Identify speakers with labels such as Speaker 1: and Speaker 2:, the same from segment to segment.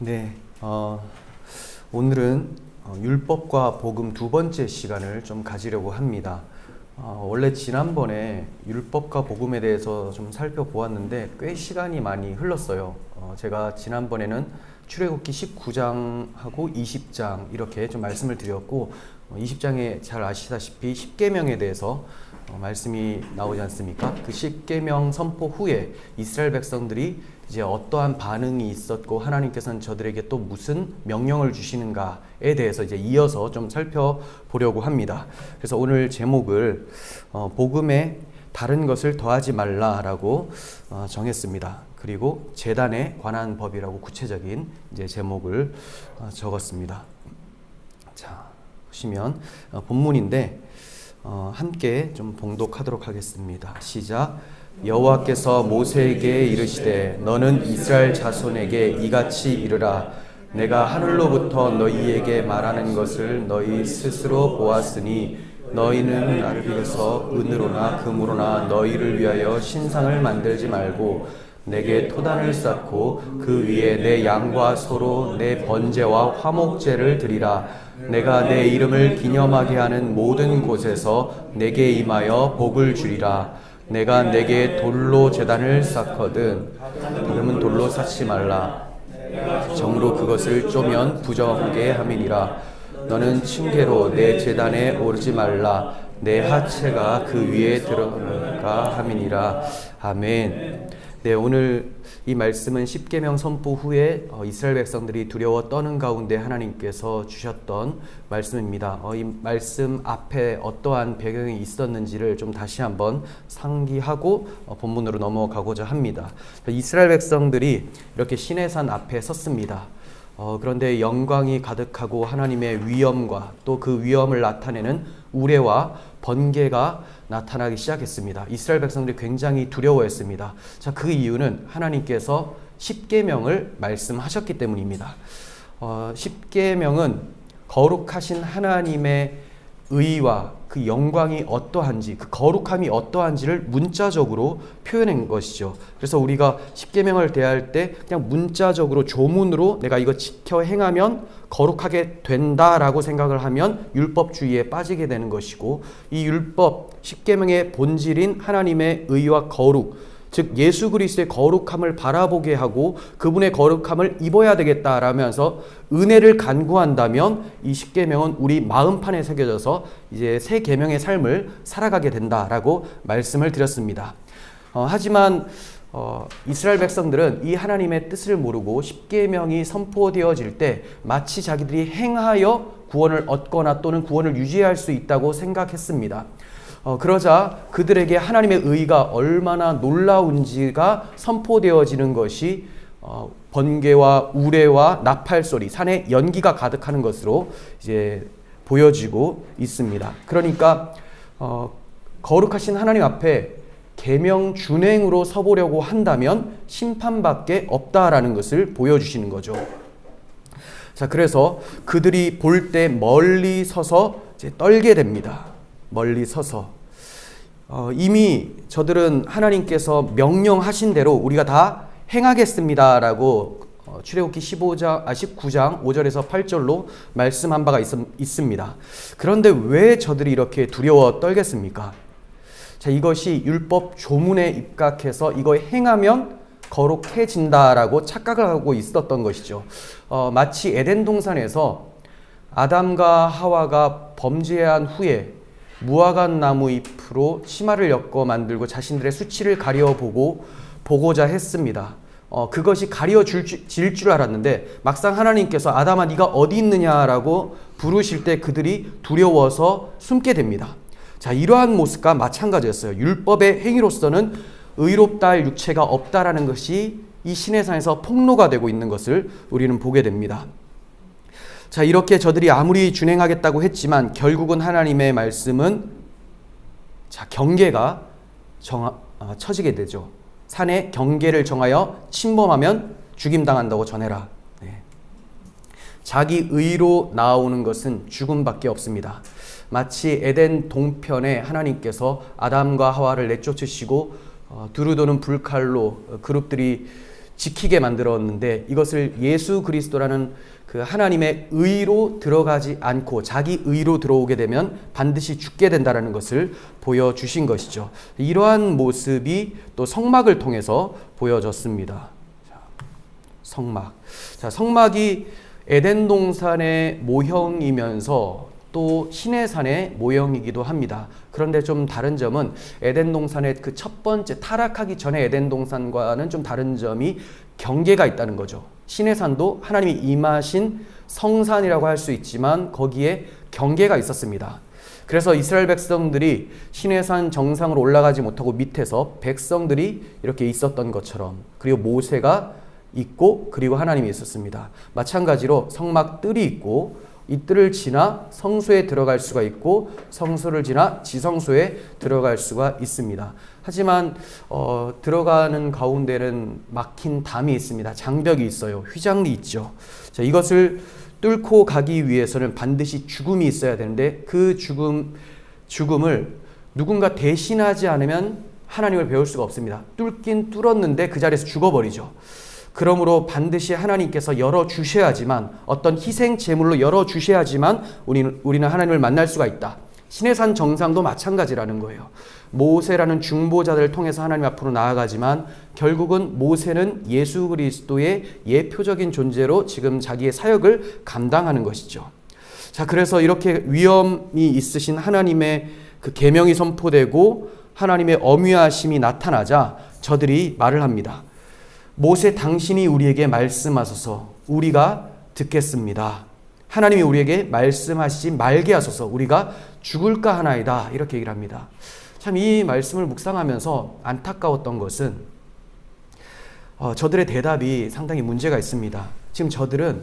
Speaker 1: 네, 오늘은 율법과 복음 두 번째 시간을 좀 가지려고 합니다. 원래 지난번에 율법과 복음에 대해서 좀 살펴보았는데 꽤 시간이 많이 흘렀어요. 제가 지난번에는 출애굽기 19장하고 20장 이렇게 좀 말씀을 드렸고 20장에 잘 아시다시피 10계명에 대해서 말씀이 나오지 않습니까? 그 10계명 선포 후에 이스라엘 백성들이 이제 어떠한 반응이 있었고 하나님께서는 저들에게 또 무슨 명령을 주시는가에 대해서 이제 이어서 좀 살펴보려고 합니다. 그래서 오늘 제목을 복음에 다른 것을 더하지 말라라고 정했습니다. 그리고 제단에 관한 법이라고 구체적인 이제 제목을 적었습니다. 자, 보시면 본문인데 함께 좀 봉독하도록 하겠습니다. 시작. 여호와께서 모세에게 이르시되 너는 이스라엘 자손에게 이같이 이르라. 내가 하늘로부터 너희에게 말하는 것을 너희 스스로 보았으니 너희는 나를 위해서 은으로나 금으로나 너희를 위하여 신상을 만들지 말고 내게 토단을 쌓고 그 위에 내 양과 소로 내 번제와 화목제를 드리라. 내가 내 이름을 기념하게 하는 모든 곳에서 내게 임하여 복을 주리라. 내가 내게 돌로 제단을 쌓거든 다름은 돌로 쌓지 말라. 정으로 그것을 쪼면 부정하게 함이니라. 너는 층계로 내 제단에 오르지 말라. 내 하체가 그 위에 들어가 함이니라. 아멘. 네, 오늘 이 말씀은 10계명 선포 후에 이스라엘 백성들이 두려워 떠는 가운데 하나님께서 주셨던 말씀입니다. 이 말씀 앞에 어떠한 배경이 있었는지를 좀 다시 한번 상기하고 본문으로 넘어가고자 합니다. 이스라엘 백성들이 이렇게 시내산 앞에 섰습니다. 그런데 영광이 가득하고 하나님의 위엄과 또 그 위엄을 나타내는 우레와 번개가 나타나기 시작했습니다. 이스라엘 백성들이 굉장히 두려워했습니다. 자, 그 이유는 하나님께서 10계명을 말씀하셨기 때문입니다. 10계명은 거룩하신 하나님의 의와 그 영광이 어떠한지, 그 거룩함이 어떠한지를 문자적으로 표현한 것이죠. 그래서 우리가 10계명을 대할 때 그냥 문자적으로 조문으로 내가 이거 지켜 행하면 거룩하게 된다라고 생각을 하면 율법주의에 빠지게 되는 것이고, 이 율법 10계명의 본질인 하나님의 의와 거룩, 즉 예수 그리스도의 거룩함을 바라보게 하고 그분의 거룩함을 입어야 되겠다라면서 은혜를 간구한다면 이 10계명은 우리 마음판에 새겨져서 이제 새 계명의 삶을 살아가게 된다라고 말씀을 드렸습니다. 하지만 이스라엘 백성들은 이 하나님의 뜻을 모르고 10계명이 선포되어질 때 마치 자기들이 행하여 구원을 얻거나 또는 구원을 유지할 수 있다고 생각했습니다. 그러자 그들에게 하나님의 의가 얼마나 놀라운지가 선포되어지는 것이 번개와 우레와 나팔 소리, 산에 연기가 가득하는 것으로 이제 보여지고 있습니다. 그러니까 거룩하신 하나님 앞에 계명 준행으로 서보려고 한다면 심판밖에 없다라는 것을 보여주시는 거죠. 자, 그래서 그들이 볼 때 멀리 서서 이제 떨게 됩니다. 멀리 서서 이미 저들은 하나님께서 명령하신 대로 우리가 다 행하겠습니다라고 출애굽기 19장 5절에서 8절로 말씀한 바가 있습니다. 그런데 왜 저들이 이렇게 두려워 떨겠습니까? 자, 이것이 율법 조문에 입각해서 이거 행하면 거룩해진다라고 착각을 하고 있었던 것이죠. 마치 에덴 동산에서 아담과 하와가 범죄한 후에 무화과 나무 잎으로 치마를 엮어 만들고 자신들의 수치를 가려보고자 했습니다. 그것이 가려질 줄 알았는데 막상 하나님께서 아담아 네가 어디 있느냐라고 부르실 때 그들이 두려워서 숨게 됩니다. 자, 이러한 모습과 마찬가지였어요. 율법의 행위로서는 의롭다 할 육체가 없다라는 것이 이 시내산에서 폭로가 되고 있는 것을 우리는 보게 됩니다. 자, 이렇게 저들이 아무리 준행하겠다고 했지만 결국은 하나님의 말씀은 경계가 쳐지게 되죠. 산에 경계를 정하여 침범하면 죽임당한다고 전해라. 네. 자기 의로 나오는 것은 죽음밖에 없습니다. 마치 에덴 동편에 하나님께서 아담과 하와를 내쫓으시고 두루도는 불칼로 그룹들이 지키게 만들었는데 이것을 예수 그리스도라는 그 하나님의 의로 들어가지 않고 자기 의로 들어오게 되면 반드시 죽게 된다는 것을 보여주신 것이죠. 이러한 모습이 또 성막을 통해서 보여졌습니다. 성막. 자, 성막이 에덴 동산의 모형이면서 또 시내산의 모형이기도 합니다. 그런데 좀 다른 점은 에덴 동산의 그 첫 번째 타락하기 전에 에덴 동산과는 좀 다른 점이 경계가 있다는 거죠. 시내산도 하나님이 임하신 성산이라고 할 수 있지만 거기에 경계가 있었습니다. 그래서 이스라엘 백성들이 시내산 정상으로 올라가지 못하고 밑에서 백성들이 이렇게 있었던 것처럼, 그리고 모세가 있고 그리고 하나님이 있었습니다. 마찬가지로 성막 뜰이 있고 이 뜰을 지나 성소에 들어갈 수가 있고 성소를 지나 지성소에 들어갈 수가 있습니다. 하지만 들어가는 가운데는 막힌 담이 있습니다. 장벽이 있어요. 휘장이 있죠. 자, 이것을 뚫고 가기 위해서는 반드시 죽음이 있어야 되는데 그 죽음을 누군가 대신하지 않으면 하나님을 배울 수가 없습니다. 뚫긴 뚫었는데 그 자리에서 죽어버리죠. 그러므로 반드시 하나님께서 열어주셔야지만, 어떤 희생 제물로 열어주셔야지만 우리는 하나님을 만날 수가 있다. 시내산 정상도 마찬가지라는 거예요. 모세라는 중보자들을 통해서 하나님 앞으로 나아가지만 결국은 모세는 예수 그리스도의 예표적인 존재로 지금 자기의 사역을 감당하는 것이죠. 자, 그래서 이렇게 위엄이 있으신 하나님의 그 계명이 선포되고 하나님의 엄위하심이 나타나자 저들이 말을 합니다. 모세, 당신이 우리에게 말씀하소서 우리가 듣겠습니다. 하나님이 우리에게 말씀하시지 말게 하소서 우리가 죽을까 하나이다. 이렇게 얘기를 합니다. 참 이 말씀을 묵상하면서 안타까웠던 것은 저들의 대답이 상당히 문제가 있습니다. 지금 저들은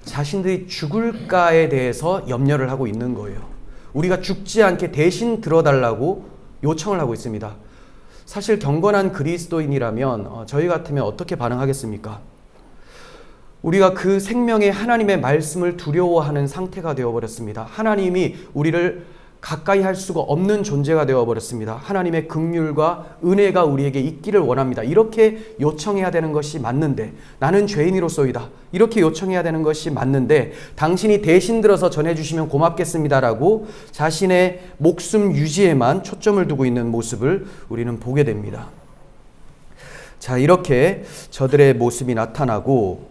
Speaker 1: 자신들이 죽을까에 대해서 염려를 하고 있는 거예요. 우리가 죽지 않게 대신 들어달라고 요청을 하고 있습니다. 사실 경건한 그리스도인이라면 저희 같으면 어떻게 반응하겠습니까? 우리가 그 생명의 하나님의 말씀을 두려워하는 상태가 되어버렸습니다. 하나님이 우리를 가까이 할 수가 없는 존재가 되어버렸습니다. 하나님의 긍휼과 은혜가 우리에게 있기를 원합니다. 이렇게 요청해야 되는 것이 맞는데, 나는 죄인이로소이다. 이렇게 요청해야 되는 것이 맞는데 당신이 대신 들어서 전해주시면 고맙겠습니다라고 자신의 목숨 유지에만 초점을 두고 있는 모습을 우리는 보게 됩니다. 자, 이렇게 저들의 모습이 나타나고,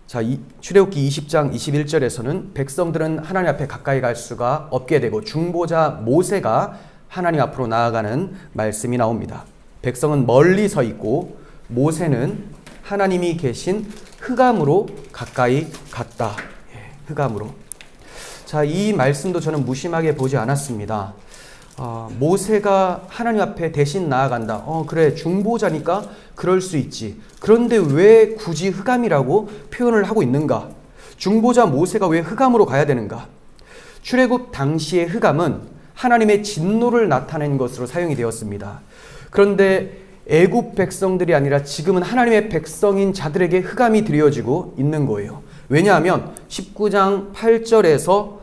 Speaker 1: 자, 출애굽기 20장 21절에서는 백성들은 하나님 앞에 가까이 갈 수가 없게 되고 중보자 모세가 하나님 앞으로 나아가는 말씀이 나옵니다. 백성은 멀리 서 있고 모세는 하나님이 계신 흑암으로 가까이 갔다. 흑암으로. 자, 이 말씀도 저는 무심하게 보지 않았습니다. 모세가 하나님 앞에 대신 나아간다. 그래, 중보자니까 그럴 수 있지. 그런데 왜 굳이 흑암이라고 표현을 하고 있는가? 중보자 모세가 왜 흑암으로 가야 되는가? 출애굽 당시의 흑암은 하나님의 진노를 나타낸 것으로 사용이 되었습니다. 그런데 애굽 백성들이 아니라 지금은 하나님의 백성인 자들에게 흑암이 드려지고 있는 거예요. 왜냐하면 19장 8절에서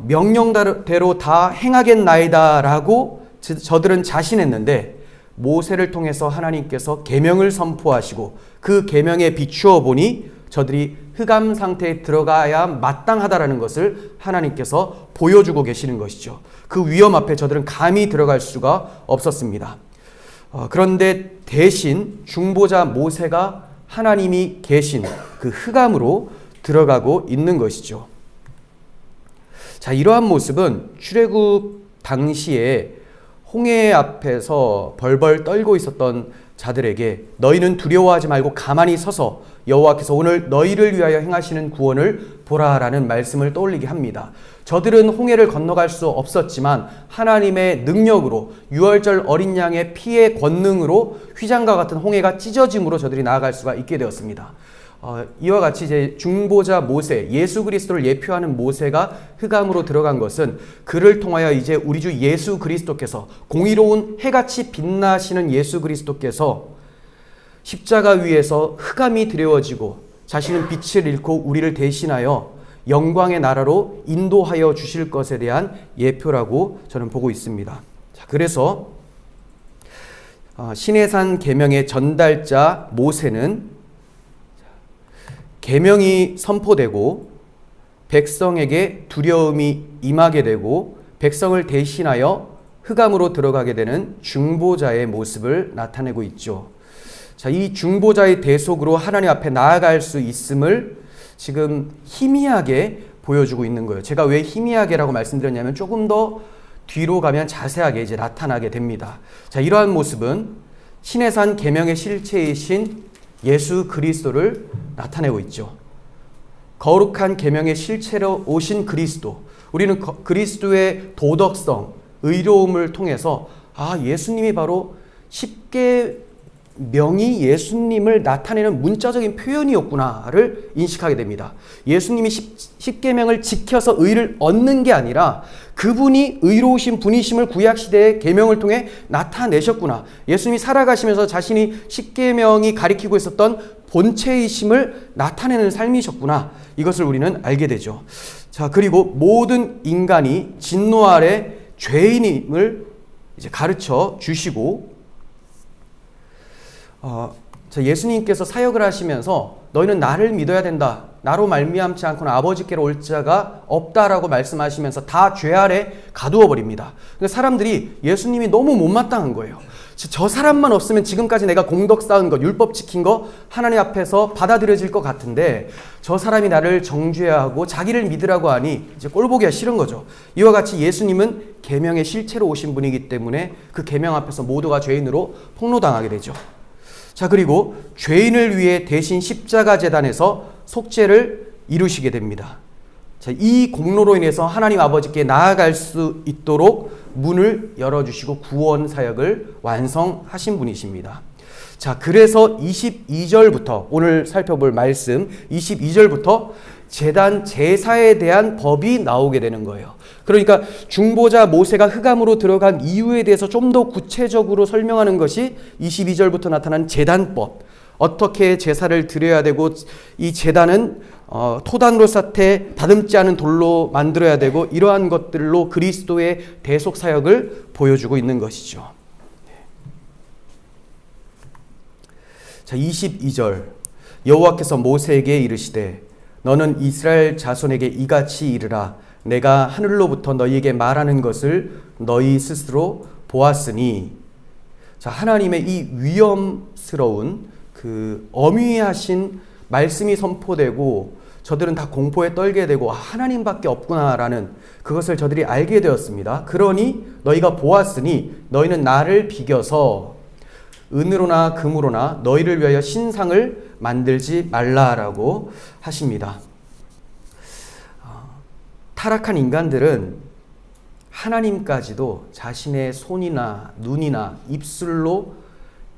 Speaker 1: 명령대로 다 행하겠나이다 라고 저들은 자신했는데 모세를 통해서 하나님께서 계명을 선포하시고 그 계명에 비추어 보니 저들이 흑암 상태에 들어가야 마땅하다라는 것을 하나님께서 보여주고 계시는 것이죠. 그 위험 앞에 저들은 감히 들어갈 수가 없었습니다. 그런데 대신 중보자 모세가 하나님이 계신 그 흑암으로 들어가고 있는 것이죠. 자, 이러한 모습은 출애굽 당시에 홍해 앞에서 벌벌 떨고 있었던 자들에게 너희는 두려워하지 말고 가만히 서서 여호와께서 오늘 너희를 위하여 행하시는 구원을 보라라는 말씀을 떠올리게 합니다. 저들은 홍해를 건너갈 수 없었지만 하나님의 능력으로 유월절 어린 양의 피의 권능으로 휘장과 같은 홍해가 찢어짐으로 저들이 나아갈 수가 있게 되었습니다. 이와 같이 이제 중보자 모세, 예수 그리스도를 예표하는 모세가 흑암으로 들어간 것은 그를 통하여 이제 우리 주 예수 그리스도께서, 공의로운 해같이 빛나시는 예수 그리스도께서 십자가 위에서 흑암이 드리워지고 자신은 빛을 잃고 우리를 대신하여 영광의 나라로 인도하여 주실 것에 대한 예표라고 저는 보고 있습니다. 자, 그래서 시내산 계명의 전달자 모세는 계명이 선포되고 백성에게 두려움이 임하게 되고 백성을 대신하여 흑암으로 들어가게 되는 중보자의 모습을 나타내고 있죠. 자, 이 중보자의 대속으로 하나님 앞에 나아갈 수 있음을 지금 희미하게 보여주고 있는 거예요. 제가 왜 희미하게라고 말씀드렸냐면 조금 더 뒤로 가면 자세하게 이제 나타나게 됩니다. 자, 이러한 모습은 시내산 계명의 실체이신 예수 그리스도를 나타내고 있죠. 거룩한 계명의 실체로 오신 그리스도. 우리는 그리스도의 도덕성, 의로움을 통해서 예수님이 바로 십계명이 예수님을 나타내는 문자적인 표현이었구나를 인식하게 됩니다. 예수님이 십계명을 지켜서 의를 얻는 게 아니라 그분이 의로우신 분이심을 구약시대의 계명을 통해 나타내셨구나. 예수님이 살아가시면서 자신이 십계명이 가리키고 있었던 본체이심을 나타내는 삶이셨구나. 이것을 우리는 알게 되죠. 자, 그리고 모든 인간이 진노 아래 죄인임을 이제 가르쳐 주시고, 예수님께서 사역을 하시면서 너희는 나를 믿어야 된다. 나로 말미암지 않고는 아버지께로 올 자가 없다라고 말씀하시면서 다 죄 아래 가두어 버립니다. 그러니까 사람들이 예수님이 너무 못마땅한 거예요. 저 사람만 없으면 지금까지 내가 공덕 쌓은 것, 율법 지킨 거 하나님 앞에서 받아들여질 것 같은데 저 사람이 나를 정죄해야 하고 자기를 믿으라고 하니 이제 꼴보기가 싫은 거죠. 이와 같이 예수님은 계명의 실체로 오신 분이기 때문에 그 계명 앞에서 모두가 죄인으로 폭로당하게 되죠. 자, 그리고 죄인을 위해 대신 십자가 제단에서 속죄를 이루시게 됩니다. 자, 이 공로로 인해서 하나님 아버지께 나아갈 수 있도록 문을 열어주시고 구원 사역을 완성하신 분이십니다. 자, 그래서 22절부터 오늘 살펴볼 말씀 22절부터 제단 제사에 대한 법이 나오게 되는 거예요. 그러니까 중보자 모세가 흑암으로 들어간 이유에 대해서 좀 더 구체적으로 설명하는 것이 22절부터 나타난 제단법. 어떻게 제사를 드려야 되고 이 제단은 토단으로 쌓되 다듬지 않은 돌로 만들어야 되고 이러한 것들로 그리스도의 대속 사역을 보여주고 있는 것이죠. 자, 22절 여호와께서 모세에게 이르시되 너는 이스라엘 자손에게 이같이 이르라. 내가 하늘로부터 너희에게 말하는 것을 너희 스스로 보았으니. 자, 하나님의 이 위험스러운 그 엄위하신 말씀이 선포되고 저들은 다 공포에 떨게 되고 하나님밖에 없구나라는 그것을 저들이 알게 되었습니다. 그러니 너희가 보았으니 너희는 나를 비겨서 은으로나 금으로나 너희를 위하여 신상을 만들지 말라라고 하십니다. 타락한 인간들은 하나님까지도 자신의 손이나 눈이나 입술로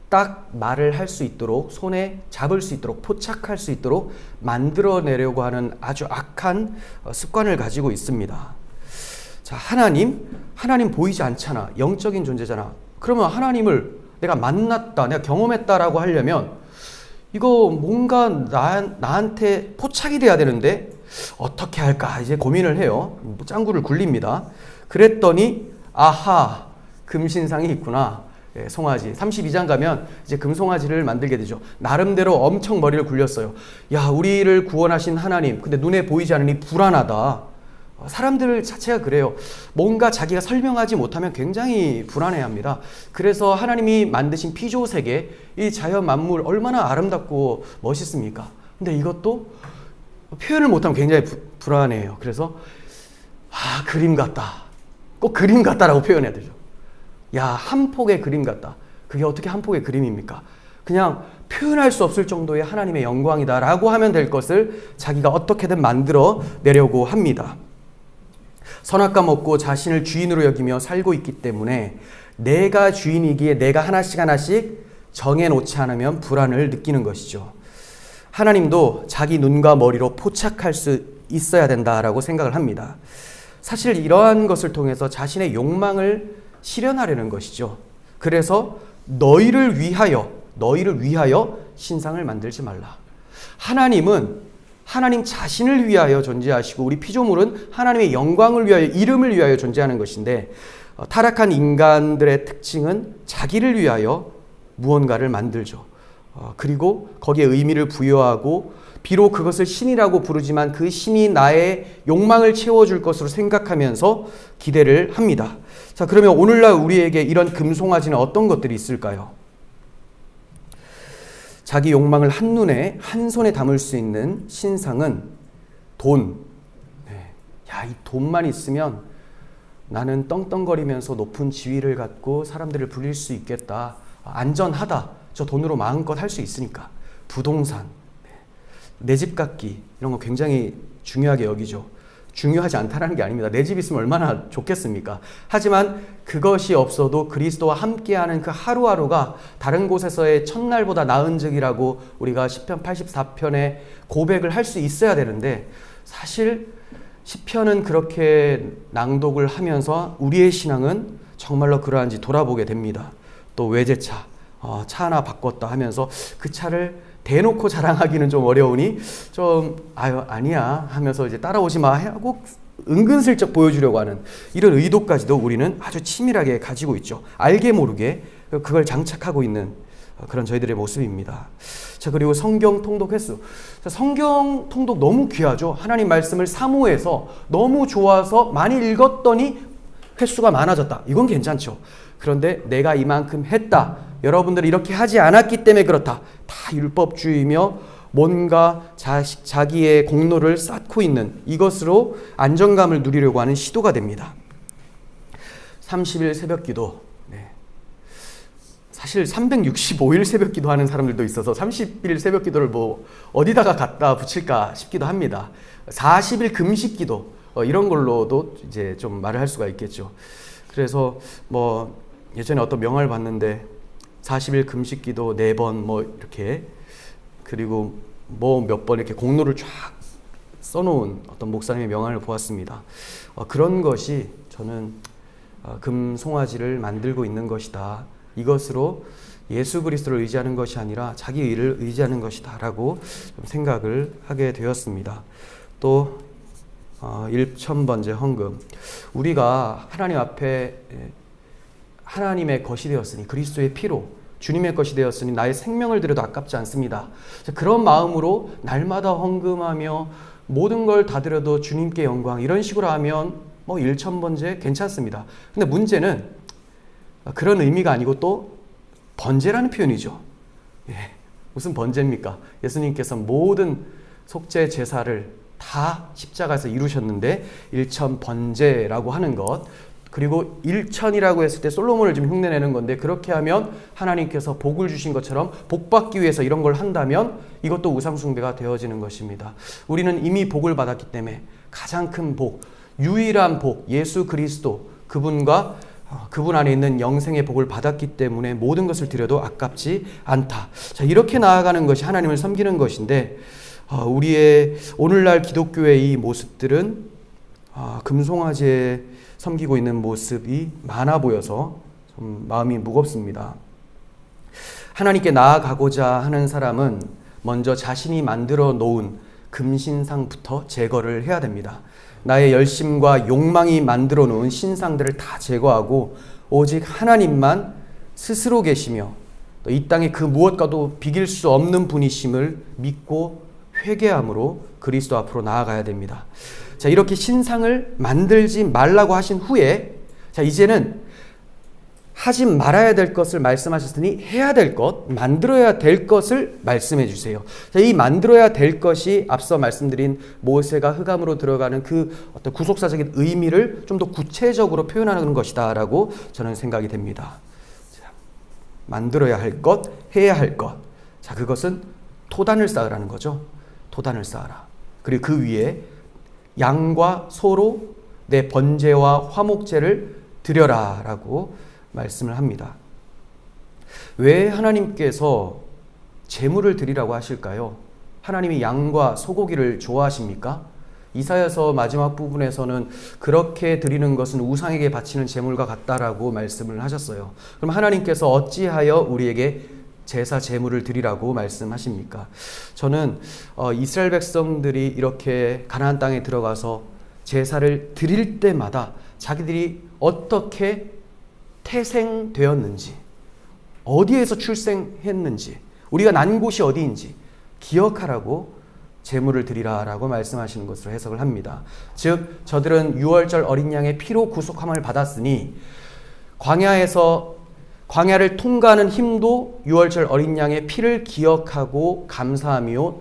Speaker 1: 딱 말을 할 수 있도록 손에 잡을 수 있도록 포착할 수 있도록 만들어내려고 하는 아주 악한 습관을 가지고 있습니다. 자, 하나님 보이지 않잖아. 영적인 존재잖아. 그러면 하나님을 내가 만났다, 내가 경험했다라고 하려면 이거 뭔가 나한테 포착이 돼야 되는데 어떻게 할까 이제 고민을 해요. 짱구를 굴립니다. 그랬더니 아하, 금신상이 있구나. 송아지 32장 가면 이제 금송아지를 만들게 되죠. 나름대로 엄청 머리를 굴렸어요. 야, 우리를 구원하신 하나님, 근데 눈에 보이지 않으니 불안하다. 사람들 자체가 그래요. 뭔가 자기가 설명하지 못하면 굉장히 불안해합니다. 그래서 하나님이 만드신 피조세계, 이 자연 만물 얼마나 아름답고 멋있습니까? 근데 이것도 표현을 못하면 굉장히 불안해요. 그래서 그림 같다. 꼭 그림 같다라고 표현해야 되죠. 야, 한 폭의 그림 같다. 그게 어떻게 한 폭의 그림입니까? 그냥 표현할 수 없을 정도의 하나님의 영광이다 라고 하면 될 것을 자기가 어떻게든 만들어 내려고 합니다. 선악과 먹고 자신을 주인으로 여기며 살고 있기 때문에 내가 주인이기에 내가 하나씩 정해놓지 않으면 불안을 느끼는 것이죠. 하나님도 자기 눈과 머리로 포착할 수 있어야 된다라고 생각을 합니다. 사실 이러한 것을 통해서 자신의 욕망을 실현하려는 것이죠. 그래서 너희를 위하여 신상을 만들지 말라. 하나님은 하나님 자신을 위하여 존재하시고 우리 피조물은 하나님의 영광을 위하여, 이름을 위하여 존재하는 것인데 타락한 인간들의 특징은 자기를 위하여 무언가를 만들죠. 그리고 거기에 의미를 부여하고 비록 그것을 신이라고 부르지만 그 신이 나의 욕망을 채워줄 것으로 생각하면서 기대를 합니다. 자, 그러면 오늘날 우리에게 이런 금송아지는 어떤 것들이 있을까요? 자기 욕망을 한눈에 한 손에 담을 수 있는 신상은 돈. 야, 이 돈만 있으면 나는 떵떵거리면서 높은 지위를 갖고 사람들을 불릴 수 있겠다. 안전하다. 저 돈으로 마음껏 할 수 있으니까. 부동산, 내 집 갖기 이런 거 굉장히 중요하게 여기죠. 중요하지 않다는 게 아닙니다. 내 집 있으면 얼마나 좋겠습니까? 하지만 그것이 없어도 그리스도와 함께하는 그 하루하루가 다른 곳에서의 첫날보다 나은즉이라고 우리가 시편 84편에 고백을 할 수 있어야 되는데, 사실 시편은 그렇게 낭독을 하면서 우리의 신앙은 정말로 그러한지 돌아보게 됩니다. 또 외제차, 차 하나 바꿨다 하면서 그 차를 대놓고 자랑하기는 좀 어려우니 좀 아니야 하면서 이제 따라오지 마 하고 은근슬쩍 보여주려고 하는 이런 의도까지도 우리는 아주 치밀하게 가지고 있죠. 알게 모르게 그걸 장착하고 있는 그런 저희들의 모습입니다. 자, 그리고 성경 통독 횟수. 자, 성경 통독 너무 귀하죠. 하나님 말씀을 사모해서 너무 좋아서 많이 읽었더니 횟수가 많아졌다. 이건 괜찮죠. 그런데 내가 이만큼 했다. 여러분들이 이렇게 하지 않았기 때문에 그렇다. 다 율법주의며 뭔가 자기의 공로를 쌓고 있는 이것으로 안정감을 누리려고 하는 시도가 됩니다. 30일 새벽기도. 사실 365일 새벽기도 하는 사람들도 있어서 30일 새벽기도를 뭐 어디다가 갖다 붙일까 싶기도 합니다. 40일 금식기도 이런 걸로도 이제 좀 말을 할 수가 있겠죠. 그래서 뭐 예전에 어떤 명화를 봤는데 40일 금식기도 4번 뭐 이렇게, 그리고 뭐 몇 번 이렇게 공로를 쫙 써놓은 어떤 목사님의 명화를 보았습니다. 그런 것이 저는 금송아지를 만들고 있는 것이다. 이것으로 예수 그리스도를 의지하는 것이 아니라 자기 의를 의지하는 것이다 라고 좀 생각을 하게 되었습니다. 또 1000번째 헌금. 우리가 하나님 앞에 하나님의 것이 되었으니, 그리스도의 피로 주님의 것이 되었으니 나의 생명을 드려도 아깝지 않습니다. 그런 마음으로 날마다 헌금하며 모든 걸 다 드려도 주님께 영광, 이런 식으로 하면 뭐 1000번째 괜찮습니다. 근데 문제는 그런 의미가 아니고 또 번제라는 표현이죠. 무슨 번제입니까? 예수님께서 모든 속죄 제사를 다 십자가에서 이루셨는데 1000번제라고 하는 것, 그리고 1000이라고 했을 때 솔로몬을 좀 흉내내는 건데, 그렇게 하면 하나님께서 복을 주신 것처럼 복받기 위해서 이런 걸 한다면 이것도 우상숭배가 되어지는 것입니다. 우리는 이미 복을 받았기 때문에 가장 큰 복, 유일한 복, 예수 그리스도 그분과 그분 안에 있는 영생의 복을 받았기 때문에 모든 것을 드려도 아깝지 않다. 자, 이렇게 나아가는 것이 하나님을 섬기는 것인데, 우리의 오늘날 기독교의 이 모습들은 금송아지에 섬기고 있는 모습이 많아 보여서 좀 마음이 무겁습니다. 하나님께 나아가고자 하는 사람은 먼저 자신이 만들어 놓은 금신상부터 제거를 해야 됩니다. 나의 열심과 욕망이 만들어 놓은 신상들을 다 제거하고 오직 하나님만 스스로 계시며 또 이 땅에 그 무엇과도 비길 수 없는 분이심을 믿고 회개함으로 그리스도 앞으로 나아가야 됩니다. 자, 이렇게 신상을 만들지 말라고 하신 후에, 자, 이제는 하지 말아야 될 것을 말씀하셨으니 해야 될 것, 만들어야 될 것을 말씀해 주세요. 자, 이 만들어야 될 것이 앞서 말씀드린 모세가 흑암으로 들어가는 그 어떤 구속사적인 의미를 좀 더 구체적으로 표현하는 것이다 라고 저는 생각이 됩니다. 자, 만들어야 할 것, 해야 할 것. 자, 그것은 토단을 쌓으라는 거죠. 토단을 쌓아라. 그리고 그 위에 양과 소로 내 번제와 화목제를 드려라 라고 말씀을 합니다. 왜 하나님께서 제물을 드리라고 하실까요? 하나님이 양과 소고기를 좋아하십니까? 이사야서 마지막 부분에서는 그렇게 드리는 것은 우상에게 바치는 제물과 같다라고 말씀을 하셨어요. 그럼 하나님께서 어찌하여 우리에게 제사 제물을 드리라고 말씀하십니까? 저는 이스라엘 백성들이 이렇게 가나안 땅에 들어가서 제사를 드릴 때마다 자기들이 어떻게 태생되었는지, 어디에서 출생했는지, 우리가 난 곳이 어디인지 기억하라고 제물을 드리라라고 말씀하시는 것으로 해석을 합니다. 즉 저들은 유월절 어린 양의 피로 구속함을 받았으니 광야를 통과하는 힘도 유월절 어린 양의 피를 기억하고 감사하며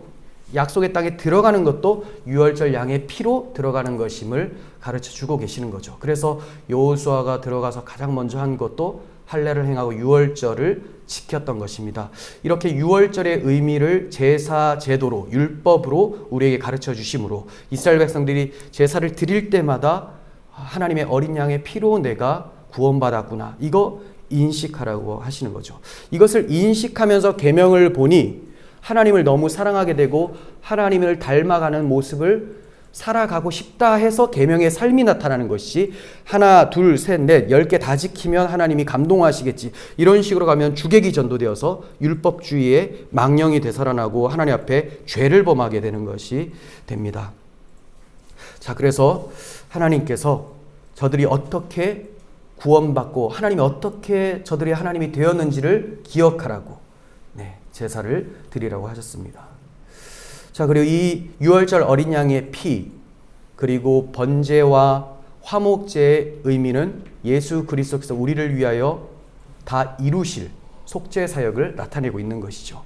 Speaker 1: 약속의 땅에 들어가는 것도 유월절 양의 피로 들어가는 것임을 가르쳐 주고 계시는 거죠. 그래서 여호수아가 들어가서 가장 먼저 한 것도 할례를 행하고 유월절을 지켰던 것입니다. 이렇게 유월절의 의미를 제사 제도로 율법으로 우리에게 가르쳐 주심으로 이스라엘 백성들이 제사를 드릴 때마다 하나님의 어린 양의 피로 내가 구원받았구나, 이거 인식하라고 하시는 거죠. 이것을 인식하면서 계명을 보니 하나님을 너무 사랑하게 되고 하나님을 닮아가는 모습을 살아가고 싶다 해서 계명의 삶이 나타나는 것이, 하나 둘 셋 넷 10개 다 지키면 하나님이 감동하시겠지, 이런 식으로 가면 주객이 전도되어서 율법주의의 망령이 되살아나고 하나님 앞에 죄를 범하게 되는 것이 됩니다. 자, 그래서 하나님께서 저들이 어떻게 구원받고 하나님이 어떻게 저들이 하나님이 되었는지를 기억하라고 제사를 드리라고 하셨습니다. 자, 그리고 이 유월절 어린 양의 피, 그리고 번제와 화목제의 의미는 예수 그리스도께서 우리를 위하여 다 이루실 속죄 사역을 나타내고 있는 것이죠.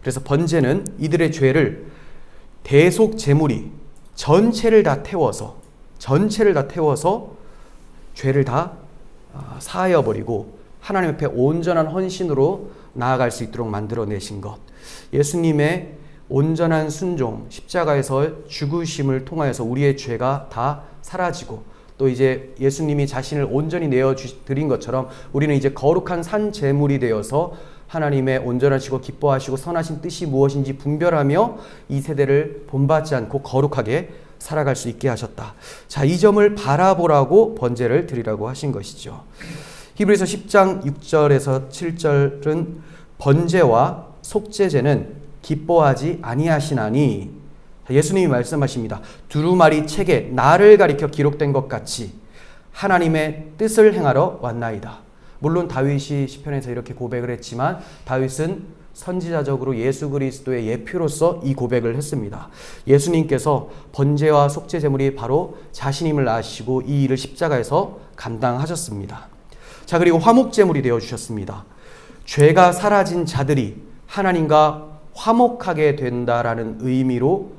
Speaker 1: 그래서 번제는 이들의 죄를 대속 제물이 전체를 다 태워서 죄를 다 사하여 버리고 하나님 앞에 온전한 헌신으로 나아갈 수 있도록 만들어내신 것, 예수님의 온전한 순종, 십자가에서 죽으심을 통하여서 우리의 죄가 다 사라지고, 또 이제 예수님이 자신을 온전히 내어드린 것처럼 우리는 이제 거룩한 산 제물이 되어서 하나님의 온전하시고 기뻐하시고 선하신 뜻이 무엇인지 분별하며 이 세대를 본받지 않고 거룩하게 살아갈 수 있게 하셨다. 자, 이 점을 바라보라고 번제를 드리라고 하신 것이죠. 히브리서 10장 6절에서 7절은 번제와 속죄제는 기뻐하지 아니하시나니, 예수님이 말씀하십니다. 두루마리 책에 나를 가리켜 기록된 것 같이 하나님의 뜻을 행하러 왔나이다. 물론 다윗이 시편에서 이렇게 고백을 했지만 다윗은 선지자적으로 예수 그리스도의 예표로서 이 고백을 했습니다. 예수님께서 번제와 속죄 제물이 바로 자신임을 아시고 이 일을 십자가에서 감당하셨습니다. 자, 그리고 화목 제물이 되어 주셨습니다. 죄가 사라진 자들이 하나님과 화목하게 된다라는 의미로